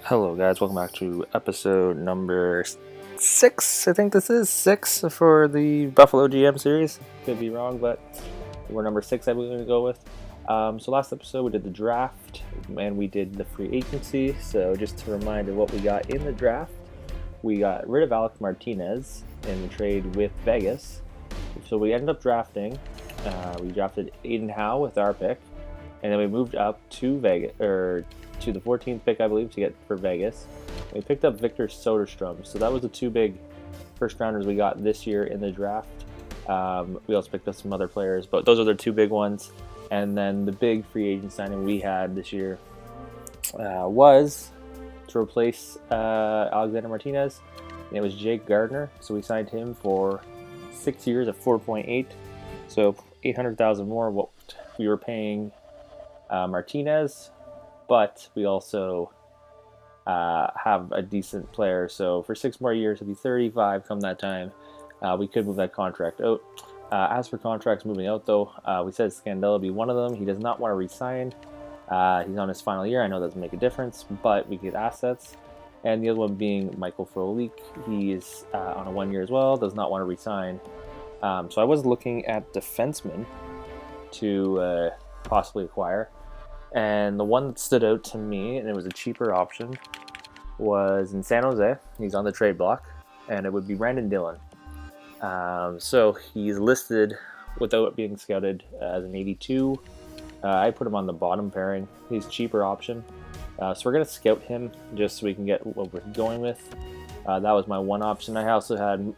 Hello, guys. Welcome back to episode number 6. I think this is 6 for the Buffalo GM series. Could be wrong, but we're number 6, I believe, we're going to go with. So last episode we did the draft and we did the free agency. So just to remind of what we got in the draft, we got rid of Alex Martinez in the trade with Vegas. So we ended up drafting. We drafted Aiden Howe with our pick, and then we moved up to Vegas, or to the 14th pick, I believe, to get for Vegas. We picked up Victor Soderstrom. So that was the two big first rounders we got this year in the draft. We also picked up some other players, but those are the two big ones. And then the big free agent signing we had this year was to replace Alexander Martinez, and it was Jake Gardner. So we signed him for 6 years at 4.8, so 800,000 more what we were paying Martinez, but we also have a decent player. So for 6 more years, it'll be 35 come that time. We could move that contract out. As for contracts moving out, though, we said Scandella would be one of them. He does not want to resign. He's on his final year. I know that doesn't make a difference, but we get assets. And the other one being Michael Frolik. He is on a 1 year as well, does not want to resign. So I was looking at defensemen to possibly acquire. And the one that stood out to me, and it was a cheaper option, was in San Jose. He's on the trade block, and it would be Brandon Dillon. So he's listed without being scouted as an 82. I put him on the bottom pairing. He's a cheaper option. So we're going to scout him just so we can get what we're going with. That was my one option. I also had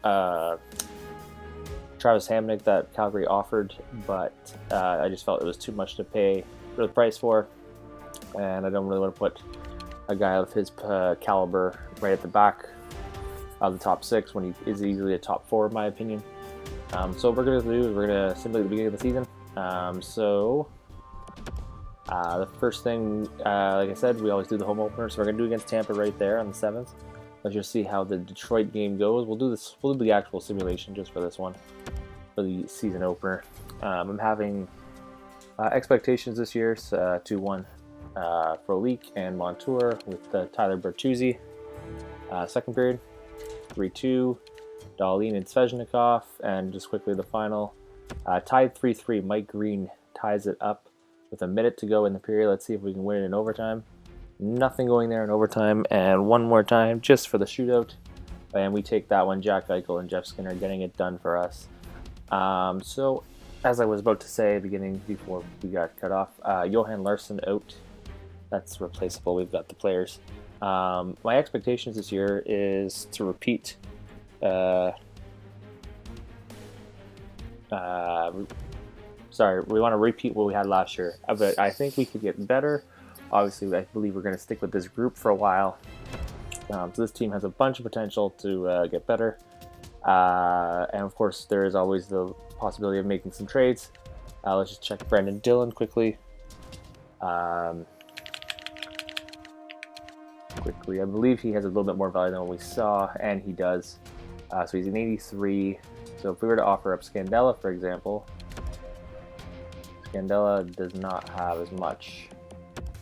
Travis Hamonic that Calgary offered, but I just felt it was too much to pay for the price for, and I don't really want to put a guy of his caliber right at the back of the top 6 when he is easily a top 4 in my opinion. So what we're going to do is we're going to simulate the beginning of the season. The first thing, like I said, we always do the home opener, so we're going to do against Tampa right there on the 7th. Let's just see how the Detroit game goes. We'll do the actual simulation just for this one, for the season opener. I'm having expectations this year, 2-1 Frolik and Montour with Tyler Bertuzzi. Second period, 3-2 Dahlin and Svechnikov. And just quickly the final, tied 3-3. Mike Green ties it up with a minute to go in the period. Let's see if we can win it in overtime. Nothing going there in overtime, and one more time just for the shootout, and we take that one. Jack Eichel and Jeff Skinner getting it done for us. So as I was about to say at the beginning before we got cut off, Johan Larsson out. That's replaceable. We've got the players. My expectations this year is to repeat sorry, we want to repeat what we had last year, but I think we could get better. Obviously, I believe we're going to stick with this group for a while. So this team has a bunch of potential to get better. And of course, there is always the possibility of making some trades. Let's just check Brandon Dillon quickly. I believe he has a little bit more value than what we saw, and he does. So he's an 83. So if we were to offer up Scandella, for example, Scandella does not have as much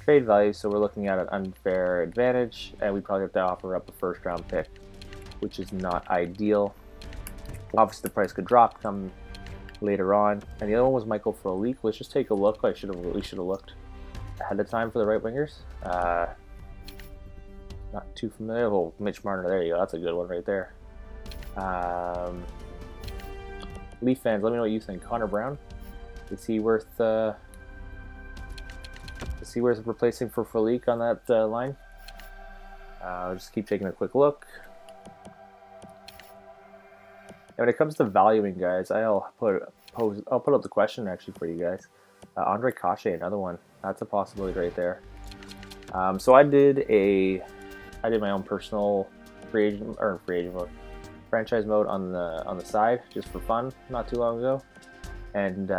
trade value, so we're looking at an unfair advantage, and we probably have to offer up a first round pick, which is not ideal. Obviously the price could drop come later on. And the other one was Michael Frolik. Let's just take a look. We should have looked ahead of time for the right wingers. Not too familiar. Oh, Mitch Marner, there you go. That's a good one right there. Leaf fans, let me know what you think. Connor Brown, is he worth replacing for Frolik on that line? I'll just keep taking a quick look. And when it comes to valuing guys, I'll put up the question actually for you guys. Andre Kashe, another one. That's a possibility right there. So I did my own personal franchise mode on the side just for fun not too long ago, and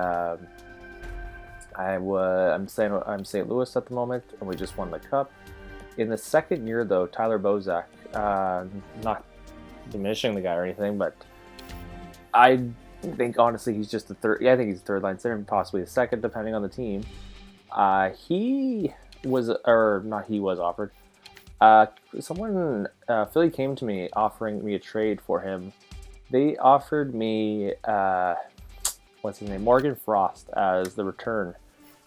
I'm St. Louis at the moment, and we just won the cup. In the second year, though, Tyler Bozak, not diminishing the guy or anything, but I think honestly he's just the third. Yeah, I think he's the third line center, and possibly a second, depending on the team. He was offered. Someone, Philly came to me offering me a trade for him. They offered me, what's his name, Morgan Frost as the return.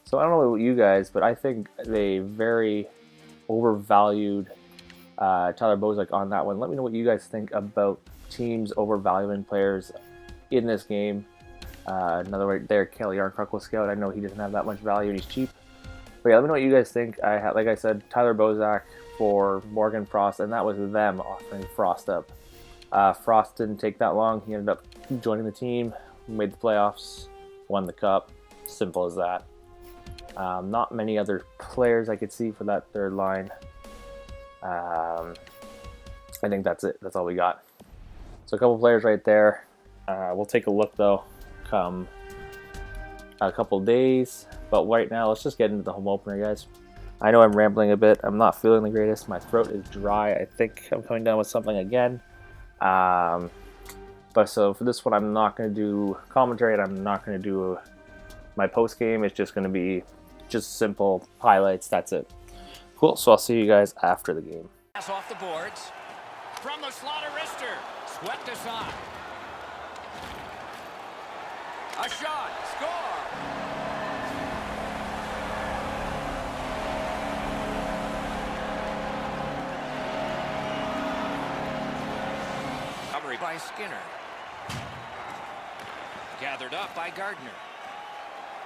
So I don't know about you guys, but I think they very overvalued Tyler Bozak on that one. Let me know what you guys think about teams overvaluing players in this game. Another way there, Kelly Yarncroc will scout. I know he doesn't have that much value and he's cheap. But yeah, let me know what you guys think. Like I said, Tyler Bozak for Morgan Frost, and that was them offering Frost up. Frost didn't take that long. He ended up joining the team, made the playoffs, won the cup. Simple as that. Not many other players I could see for that third line. I think that's it. That's all we got. So a couple players right there. We'll take a look though come a couple days. But right now, let's just get into the home opener, guys. I know I'm rambling a bit. I'm not feeling the greatest. My throat is dry. I think I'm coming down with something again. But so for this one, I'm not going to do commentary, and I'm not going to do my post game. It's just going to be just simple highlights. That's it. Cool. So I'll see you guys after the game. Pass off the boards from the slaughter wrister, swept aside. A shot, score. By Skinner. Gathered up by Gardner.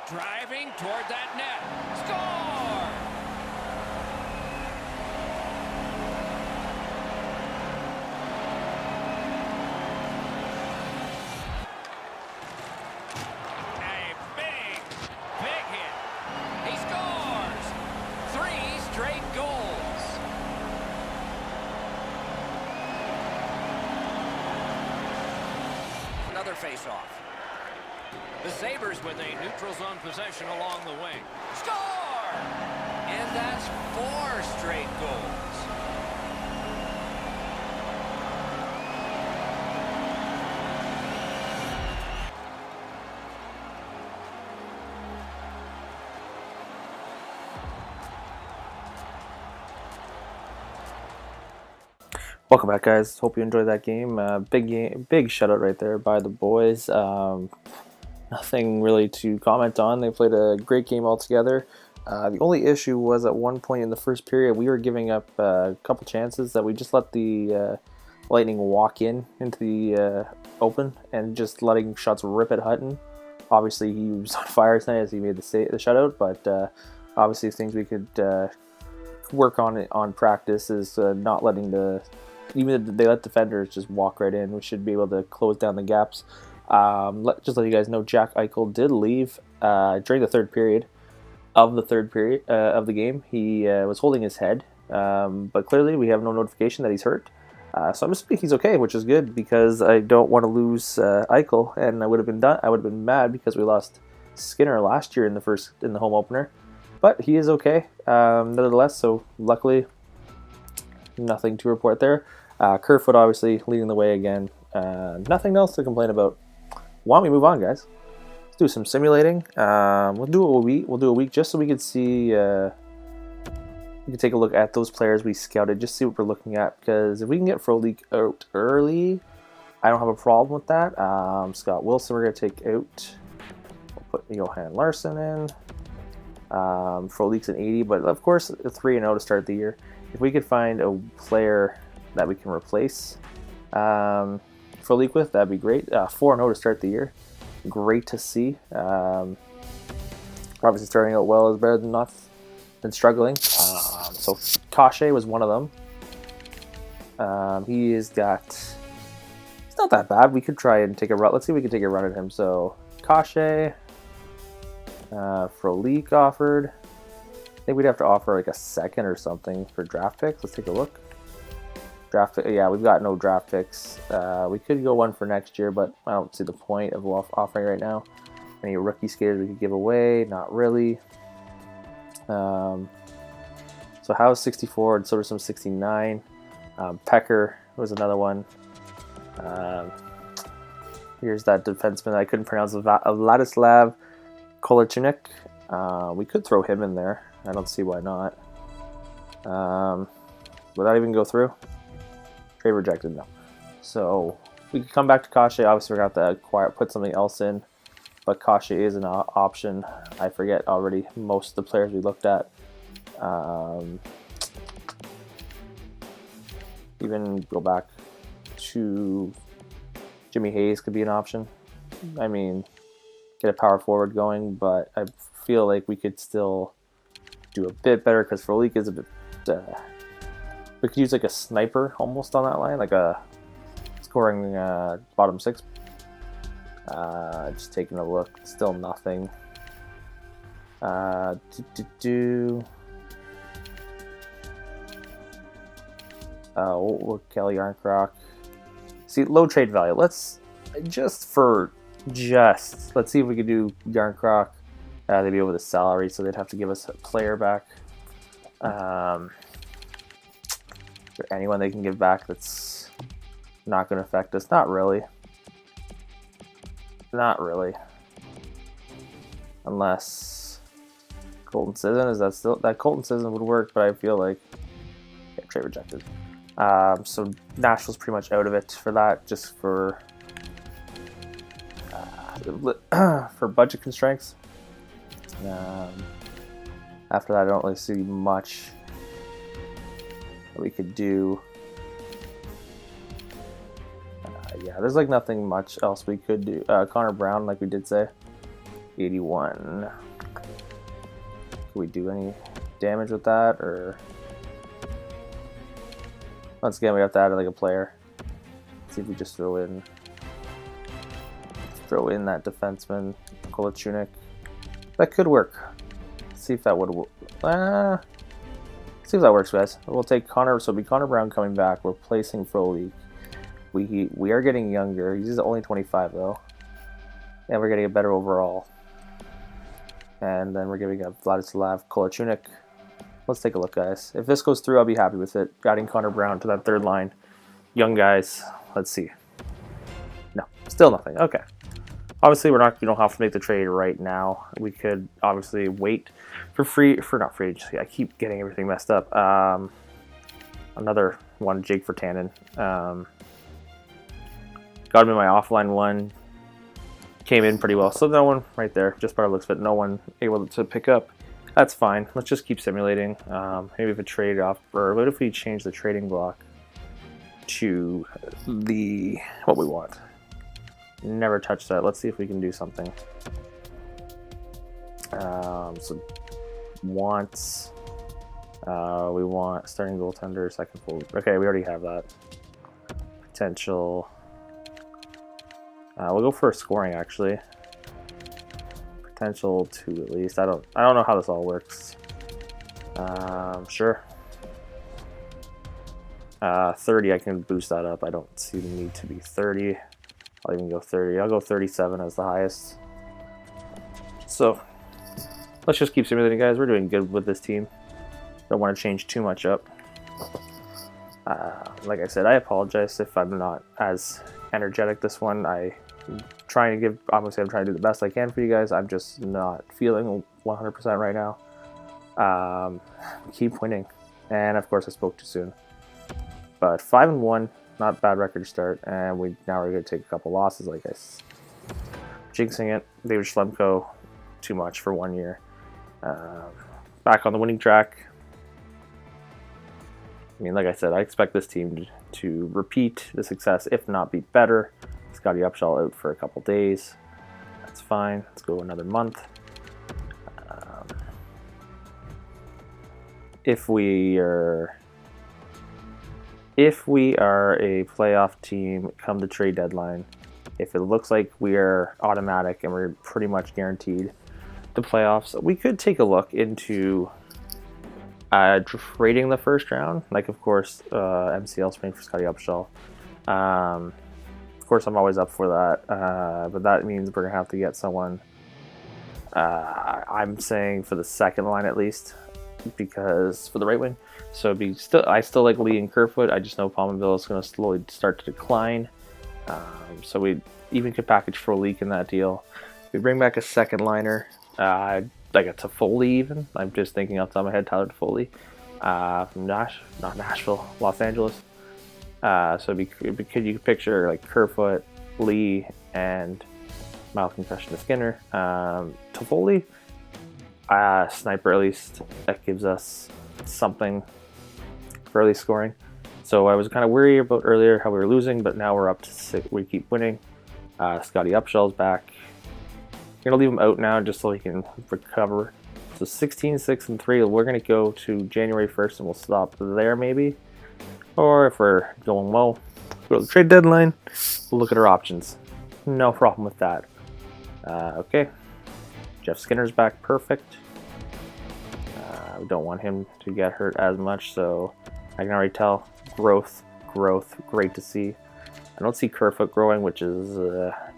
Driving toward that net. Score! A big hit. He scores! 3 straight goals. Another face-off. The Sabres with a neutral zone possession along the wing. Score! And that's 4 straight goals. Welcome back, guys. Hope you enjoyed that game. Big game, big shutout right there by the boys. Nothing really to comment on. They played a great game altogether. The only issue was at one point in the first period, we were giving up a couple chances that we just let the Lightning walk into the open and just letting shots rip at Hutton. Obviously, he was on fire tonight as he made the shutout, but obviously things we could work on practice is not letting even if they let defenders just walk right in. We should be able to close down the gaps. Just let you guys know, Jack Eichel did leave during the third period of the game. He was holding his head, but clearly we have no notification that he's hurt. So I'm assuming he's okay, which is good because I don't want to lose Eichel, and I would have been mad because we lost Skinner last year in the home opener. But he is okay, nevertheless. So luckily, nothing to report there. Kerfoot obviously leading the way again. Nothing else to complain about. Why don't we move on, guys? Let's do some simulating. We'll do a week just so we can see. We can take a look at those players we scouted, just see what we're looking at. Because if we can get Frolik out early, I don't have a problem with that. Scott Wilson, we're gonna take out. We'll put Johan Larsson in. Frolik's an 80, but of course a 3-0 to start the year. If we could find a player that we can replace Frolik with, that'd be great. 4-0 to start the year, great to see. Obviously starting out well is better than struggling. So Kashe was one of them. He's not that bad. We could try and take a run. Let's see if we can take a run at him. So Kashe. Frolik offered. I think we'd have to offer like a second or something for draft picks. Let's take a look. Yeah, we've got no draft picks. We could go one for next year, but I don't see the point of offering right now. Any rookie skaters we could give away? Not really. So Howe's 64 and Soderstrom 69. Pecker was another one. Here's that defenseman I couldn't pronounce, Vladislav Kolarczyk. We could throw him in there. I don't see why not. Would that even go through? Trade rejected, no. So we could come back to Kasha. Obviously, we're going to have to acquire, put something else in. But Kasha is an option. I forget already most of the players we looked at. Even go back to Jimmy Hayes could be an option. I mean, get a power forward going, but I feel like we could still do a bit better because Frolik is a bit. We could use like a sniper almost on that line, like a scoring bottom six. Just taking a look, still nothing. Kelly Yarncroc. See, low trade value. Let's let's see if we could do Yarncroc. They'd be over the salary, so they'd have to give us a player back. Is there anyone they can give back that's not going to affect us? Not really. Not really. Unless Colton Sisson, is that still that Colton Sisson would work, but I feel like trade rejected. So Nashville's pretty much out of it for that, just for budget constraints. After that, I don't really see much that we could do. Yeah, there's like nothing much else we could do. Connor Brown, like we did say, 81. Could we do any damage with that, or once again we have to add like a player? Let's see if we just throw in that defenseman, Kolachunik. That could work. Let's see if that would work. See if that works, guys. We'll take Connor. So it'll be Connor Brown coming back, replacing Frolik. We are getting younger. He's only 25 though, and we're getting a better overall. And then we're giving up Vladislav Kolachunik. Let's take a look, guys. If this goes through, I'll be happy with it. Adding Connor Brown to that third line. Young guys. Let's see. No, still nothing. Okay. Obviously, we don't have to make the trade right now. We could obviously wait for not free agency. I keep getting everything messed up. Another one, Jake Virtanen. Got him in my offline one. Came in pretty well. So no one right there, just by our looks, but no one able to pick up. That's fine. Let's just keep simulating. Maybe if a trade off, or what if we change the trading block to what we want? Never touch that. Let's see if we can do something. So wants. We want starting goaltender, second forward. Okay, we already have that. Potential. We'll go for scoring actually. Potential 2 at least. I don't know how this all works. Sure. 30, I can boost that up. I don't see the need to be 30. I'll even go 30. I'll go 37 as the highest. So let's just keep simulating, guys. We're doing good with this team. Don't want to change too much up. Like I said, I apologize if I'm not as energetic this one. I'm trying to do the best I can for you guys. I'm just not feeling 100% right now. Keep winning. And of course I spoke too soon. But 5-1, not a bad record to start. And now we're going to take a couple losses, like I jinxing it. David Schlemko, too much for 1 year. Back on the winning track. I mean, like I said, I expect this team to repeat the success, if not be better. Scotty Upshall out for a couple days. That's fine. Let's go another month. If we are a playoff team come the trade deadline, if it looks like we are automatic and we're pretty much guaranteed the playoffs, we could take a look into trading the first round. Like, of course, MCL Spring for Scotty Upshall. Of course, I'm always up for that, but that means we're gonna have to get someone. I'm saying for the second line at least, because for the right wing. So I still like Lee and Kerfoot. I just know Palmerville is going to slowly start to decline. So we even could package for a leak in that deal. We bring back a second liner, like a Toffoli even. I'm just thinking off the top of my head, Tyler Toffoli. from not Nashville, Los Angeles. So you could picture like Kerfoot, Lee, and mild concussion to Skinner. Toffoli, sniper at least, that gives us something for early scoring. So I was kind of worried about earlier how we were losing, but now we're up to 6. We keep winning. Scotty Upshall's back. I'm gonna leave him out now just so he can recover. So 16, 6, and 3. We're gonna go to January 1st, and we'll stop there maybe. Or if we're going well, go to the trade deadline. We'll look at our options. No problem with that. Okay. Jeff Skinner's back, perfect. We don't want him to get hurt as much, so I can already tell growth, great to see. I don't see Kerfoot growing, which is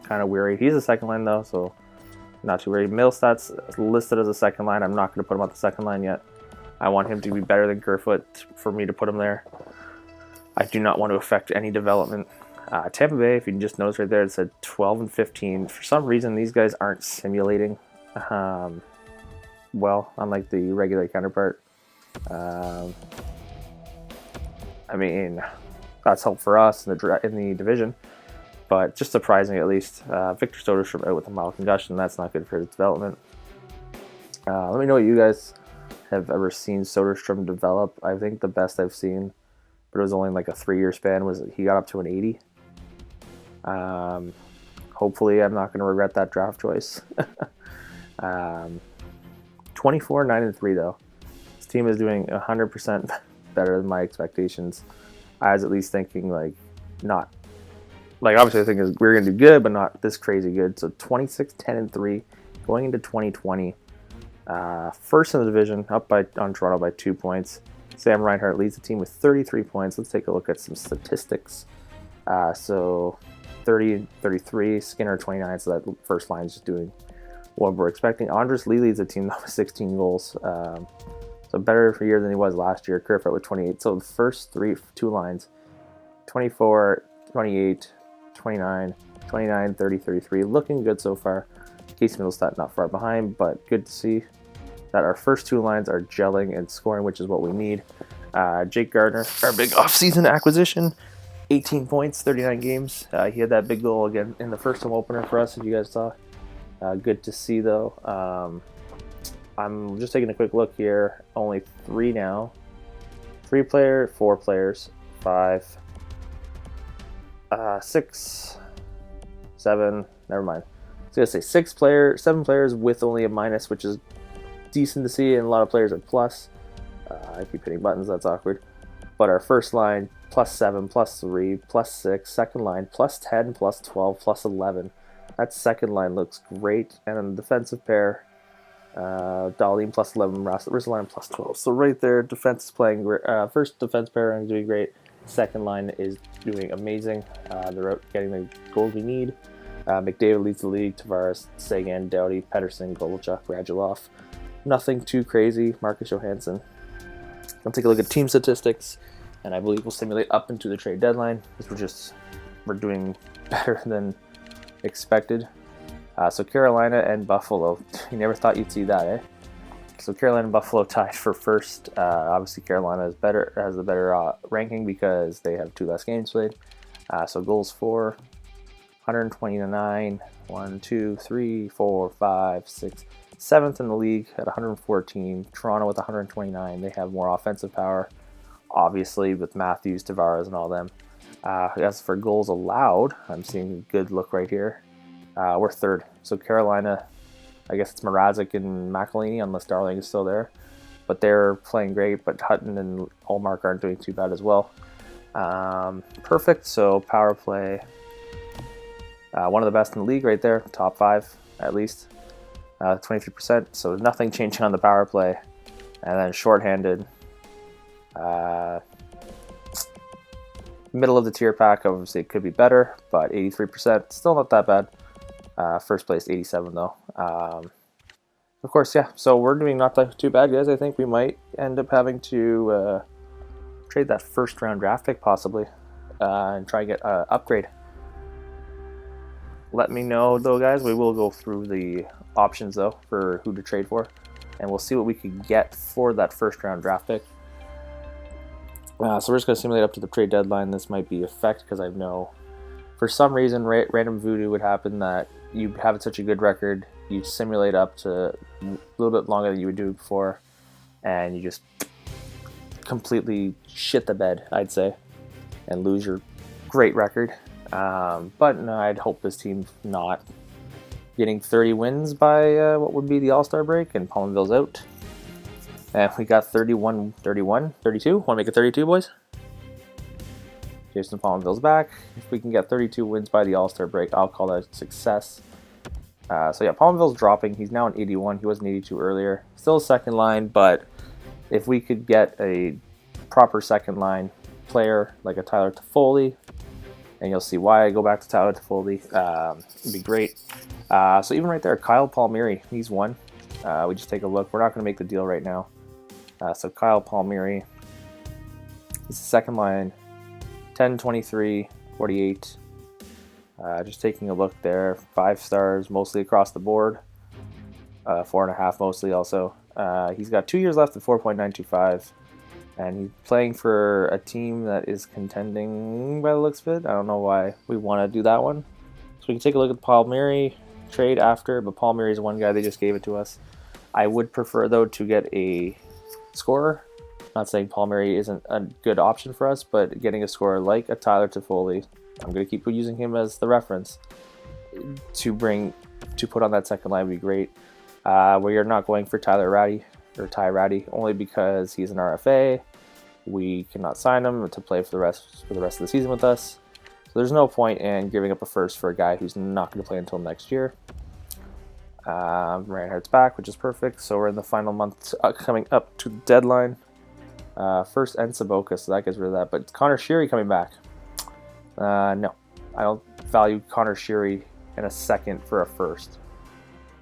kind of weary. He's a second line though, so not too worried. Millstat's listed as a second line. I'm not going to put him on the second line yet. I want him to be better than Kerfoot for me to put him there. I do not want to affect any development. Tampa Bay, if you just notice right there, it said 12 and 15. For some reason, these guys aren't simulating well, unlike the regular counterpart. I mean, that's help for us in the division, but just surprising at least. Victor Soderstrom out with a mild concussion. That's not good for his development. Let me know what you guys have ever seen Soderstrom develop. I think the best I've seen, but it was only like a 3-year span, was he got up to an 80. Hopefully I'm not going to regret that draft choice. 24, 9, and 3 though. This team is doing 100% better than my expectations. I was at least thinking not obviously I think we're going to do good, but not this crazy good. So 26, 10, and 3 going into 2020. First in the division, up on Toronto by 2 points. Sam Reinhart leads the team with 33 points. Let's take a look at some statistics. So 30, 33, Skinner 29, so that first line is just doing what we're expecting. Andres Lee leads the team with 16 goals. So better for a year than he was last year. Kerfoot with 28. So the first two lines, 24, 28, 29, 29, 30, 33. Looking good so far. Casey Middlestat not far behind, but good to see that our first two lines are gelling and scoring, which is what we need. Jake Gardner, our big offseason acquisition, 18 points, 39 games. He had that big goal again in the first home opener for us, if you guys saw. Good to see, though. I'm just taking a quick look here. Only 3 now. 4 players, 5, 6, 7. Never mind. I was gonna say 7 players with only a minus, which is decent to see, and a lot of players are plus. I keep hitting buttons, that's awkward. But our first line, +7, +3, +6. Second line, +10, +12, +11. That second line looks great. And then the defensive pair, Darlene +11, Ristolainen +12. So right there, defense is playing great. First defense pair is doing great. Second line is doing amazing. They're out getting the goals we need. McDavid leads the league. Tavares, Sagan, Doughty, Pettersson, Golachuk, Radulov. Nothing too crazy. Marcus Johansson. Let's take a look at team statistics, and I believe we'll simulate up into the trade deadline because we're doing better than expected. So Carolina and Buffalo. You never thought you'd see that, eh? So Carolina and Buffalo tied for first. Obviously Carolina has the better ranking because they have 2 less games played. So goals for 129, 1, 2, 3, 4, 5, 6, 7th in the league at 114. Toronto with 129. They have more offensive power, obviously, with Matthews, Tavares, and all them. As for goals allowed, I'm seeing a good look right here. We're 3rd. So Carolina, I guess it's Mrazek and McElhinney, unless Darling is still there. But they're playing great, but Hutton and Ullmark aren't doing too bad as well. Perfect. So power play, one of the best in the league right there, top 5 at least, 23%. So nothing changing on the power play. And then shorthanded, middle of the tier pack, obviously it could be better, but 83%, still not that bad. First place, 87 though. Of course, yeah, so we're doing not too bad, guys. I think we might end up having to trade that first round draft pick possibly and try and get an upgrade. Let me know though, guys. We will go through the options though for who to trade for, and we'll see what we could get for that first round draft pick. So we're just going to simulate up to the trade deadline. This might be effect because I know for some reason random voodoo would happen that you have such a good record, you simulate up to a little bit longer than you would do before, and you just completely shit the bed, I'd say, and lose your great record. But no, I'd hope this team's not getting 30 wins by what would be the All-Star break, and Palmerville's out. And we got 31, 31, 32. Want to make it 32, boys? Jason Palmerville's back. If we can get 32 wins by the All-Star break, I'll call that a success. So yeah, Palmerville's dropping. He's now an 81. He was an 82 earlier. Still a second line, but if we could get a proper second line player like a Tyler Toffoli, and you'll see why I go back to Tyler Toffoli, it'd be great. So even right there, Kyle Palmieri, he's one. We just take a look. We're not going to make the deal right now. So Kyle Palmieri, he's the second line, 10, 23, 48. Just taking a look there, 5 stars mostly across the board, 4.5 mostly also. He's got 2 years left at 4.925, and he's playing for a team that is contending by the looks of it. I don't know why we want to do that one. So we can take a look at the Palmieri trade after, but Palmieri is one guy, they just gave it to us. I would prefer, though, to get a scorer. Not saying Palmieri isn't a good option for us, but getting a scorer like a Tyler Toffoli, I'm going to keep using him as the reference to put on that second line would be great. We are not going for Ty Ratty, only because he's an RFA. We cannot sign him to play for the rest of the season with us. So there's no point in giving up a first for a guy who's not going to play until next year. Reinhardt's back, which is perfect. So we're in the final month coming up to the deadline. First and Saboka, so that gets rid of that. But Connor Sheary coming back. No, I don't value Connor Sheary in a second for a first.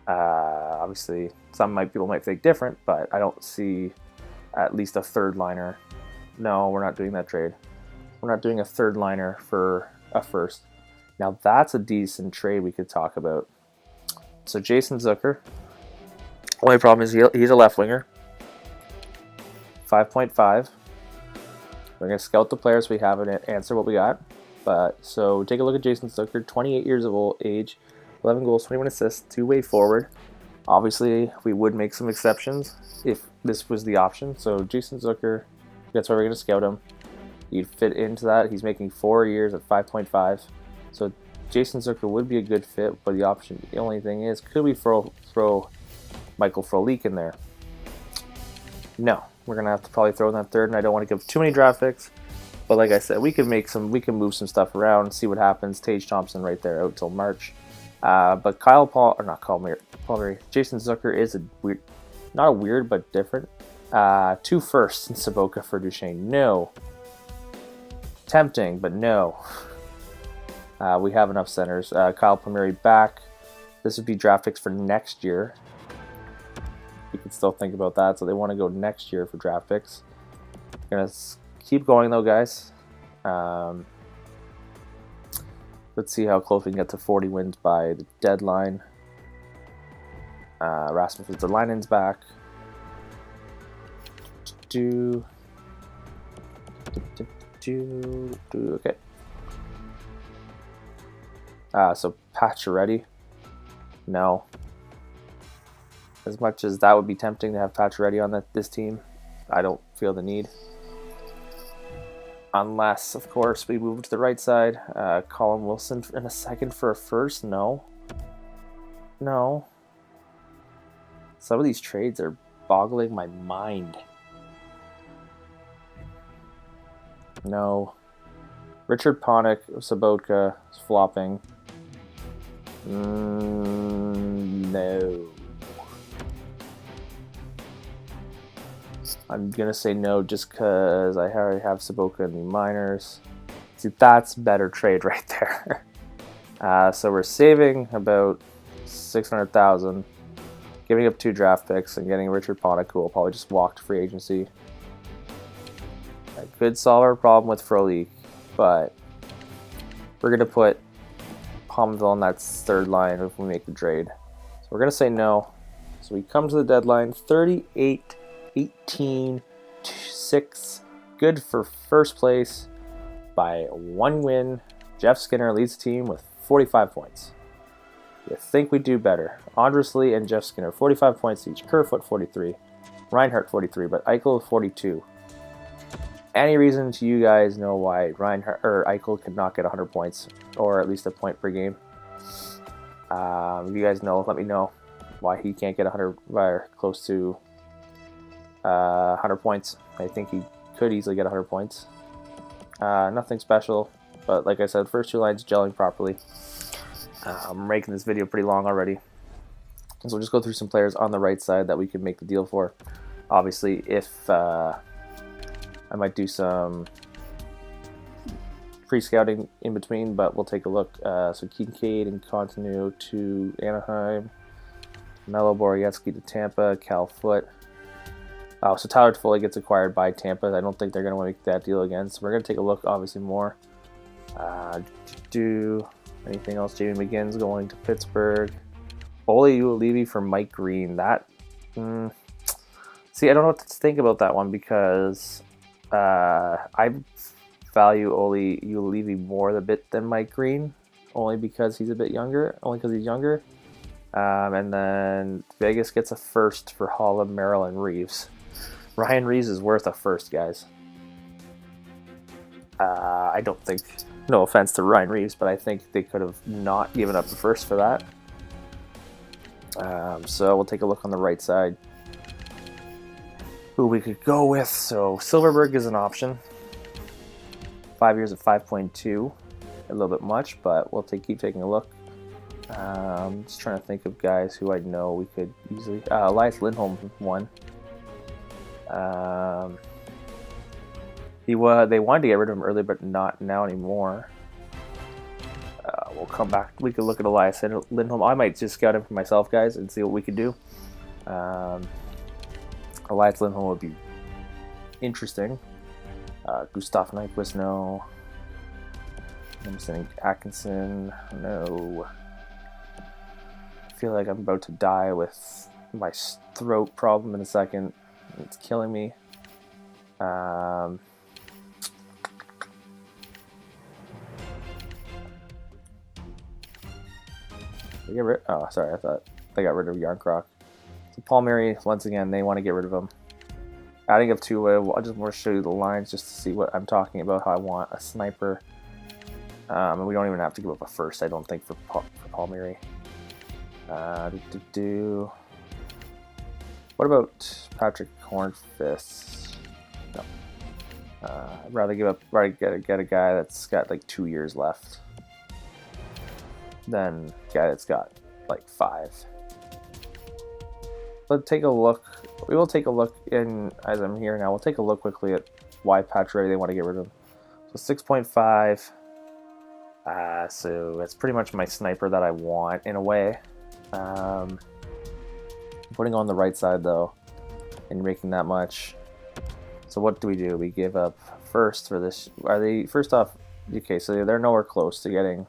Obviously, people might think different, but I don't see at least a third liner. No, we're not doing that trade. We're not doing a third liner for a first. Now that's a decent trade we could talk about. So Jason Zucker. Only problem is he's a left winger. 5.5. We're going to scout the players we have and answer what we got. So take a look at Jason Zucker, 28 years of age, 11 goals, 21 assists, two-way forward. Obviously, we would make some exceptions if this was the option. So Jason Zucker, that's why we're going to scout him. He'd fit into that. He's making 4 years at 5.5. So Jason Zucker would be a good fit, but the only thing is, could we throw Michael Frolik in there? No, we're gonna have to probably throw in that third, and I don't want to give too many draft picks. But like I said, we can move some stuff around, see what happens. Tage Thompson right there out till March. But Palmieri, Jason Zucker is not a weird but different. 2 firsts in Saboka for Duchesne. No. Tempting, but no. We have enough centers. Kyle Palmieri back. This would be draft picks for next year. You can still think about that. So they want to go next year for draft picks. Gonna keep going though, guys. Let's see how close we can get to 40 wins by the deadline. Rasmus Ristolainen's back. Okay. So Pacioretty, no. As much as that would be tempting to have Pacioretty on this team, I don't feel the need. Unless, of course, we move to the right side. Colin Wilson in a second for a first, no. No. Some of these trades are boggling my mind. No. Richard Panik, Sabotka is flopping. No. I'm going to say no just because I already have Sabotka in the minors. See, that's a better trade right there. So we're saving about $600,000, giving up 2 draft picks, and getting Richard Panik, who will probably just walk to free agency. I could solve our problem with Frolik, but we're going to put Palmerville on that third line if we make the trade. So we're going to say no. So we come to the deadline, 38, 18, 6, good for first place by 1 win. Jeff Skinner leads the team with 45 points. You think we do better. Andres Lee and Jeff Skinner, 45 points each. Kerfoot, 43. Reinhardt, 43, but Eichel, 42. Any reason to you guys know why Reinhardt or Eichel could not get 100 points, or at least a point per game? If you guys know, let me know why he can't get 100 or close to 100 points. I think he could easily get 100 points. Nothing special, but like I said, first 2 lines gelling properly. I'm making this video pretty long already. So we'll just go through some players on the right side that we could make the deal for. Obviously, if I might do some pre-scouting in between, but we'll take a look. So Kincaid and Continu to Anaheim. Melo Borietzky to Tampa. Cal Foote. Oh, so Tyler Toffoli gets acquired by Tampa. I don't think they're going to make that deal again. So we're going to take a look, obviously, more. Do anything else? Jamie McGinn's going to Pittsburgh. Oli Ulivi for Mike Green. That, see, I don't know what to think about that one because I value Oli Ulivi more a bit than Mike Green, only because he's a bit younger. And then Vegas gets a first for Hall of Maryland Reeves. Ryan Reeves is worth a first, guys. I don't think, no offense to Ryan Reeves, but I think they could have not given up the first for that. So we'll take a look on the right side who we could go with. So Silverberg is an option. 5 years at 5.2, a little bit much, but we'll keep taking a look. Just trying to think of guys who I know we could easily. Elias Lindholm won. They wanted to get rid of him early, but not now anymore. We'll come back. We could look at Elias Lindholm. I might just scout him for myself, guys, and see what we could do. Elias Lindholm would be interesting. Gustav Nyquist, no. I'm saying Atkinson, no. I feel like I'm about to die with my throat problem in a second. It's killing me. Oh, sorry, I thought they got rid of Yarncroc. So Paul Mary, once again, they want to get rid of him. Adding up to I'll just more show you the lines just to see what I'm talking about, how I want a sniper. And we don't even have to give up a first, I don't think, for Paul Mary. What about Patrick Hornfist? No. I'd rather get a guy that's got like 2 years left than a guy that's got like 5. Let's take a look. We will take a look in, as I'm here now, we'll take a look quickly at why Pacioretty they want to get rid of him. So 6.5. So that's pretty much my sniper that I want in a way. Putting on the right side though, and you're making that much. So what do? We give up first for this. Are they, first off, okay, so they're nowhere close to getting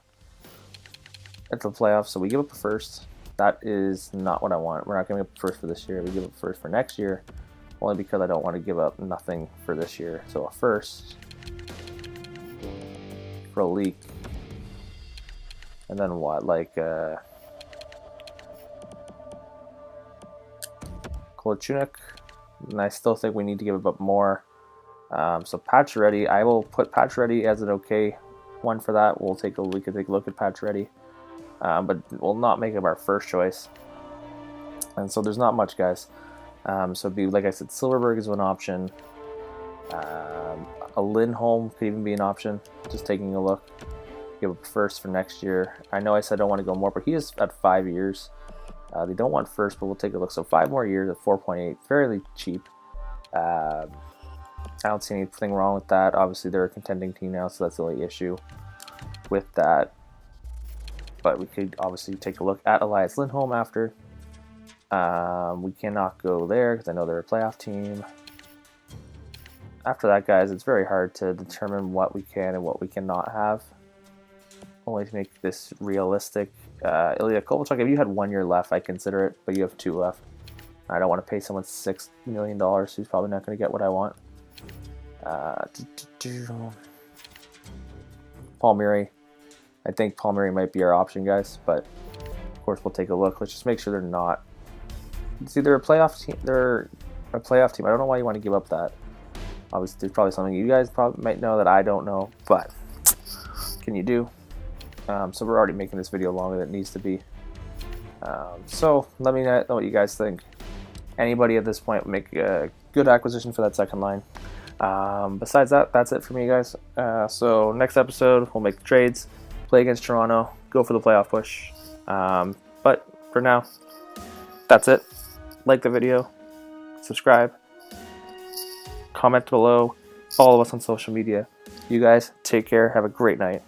at the playoffs, so we give up a first. That is not what I want. We're not giving up a first for this year. We give up first for next year, only because I don't want to give up nothing for this year. So a first for a leak. And then what? Like Kolochunik. And I still think we need to give up more. So Pacioretty, I will put Pacioretty as an okay one for that. We can take a look at Pacioretty. But we'll not make him our first choice. And so there's not much, guys. So it'd be, like I said, Silverberg is one option. A Lindholm could even be an option. Just taking a look. Give up first for next year. I know I said I don't want to go more, but he is at 5 years. They don't want first, but we'll take a look. So 5 more years at 4.8, fairly cheap. I don't see anything wrong with that. Obviously, they're a contending team now, so that's the only issue with that. But we could obviously take a look at Elias Lindholm after. We cannot go there because I know they're a playoff team. After that, guys, it's very hard to determine what we can and what we cannot have. Only to make this realistic. Ilya Kovalchuk, if you had 1 year left, I consider it, but you have 2 left. I don't want to pay someone $6 million who's probably not going to get what I want. Palmieri. I think Palmieri might be our option, guys, but of course we'll take a look. Let's just make sure they're not. See, they're a playoff team. They're a playoff team. I don't know why you want to give up that. Obviously, there's probably something you guys probably might know that I don't know, but can you do? So we're already making this video longer than it needs to be. So let me know what you guys think. Anybody at this point would make a good acquisition for that second line. Besides that, that's it for me, guys. So next episode, we'll make the trades, play against Toronto, go for the playoff push. But for now, that's it. Like the video, subscribe, comment below, follow us on social media. You guys take care. Have a great night.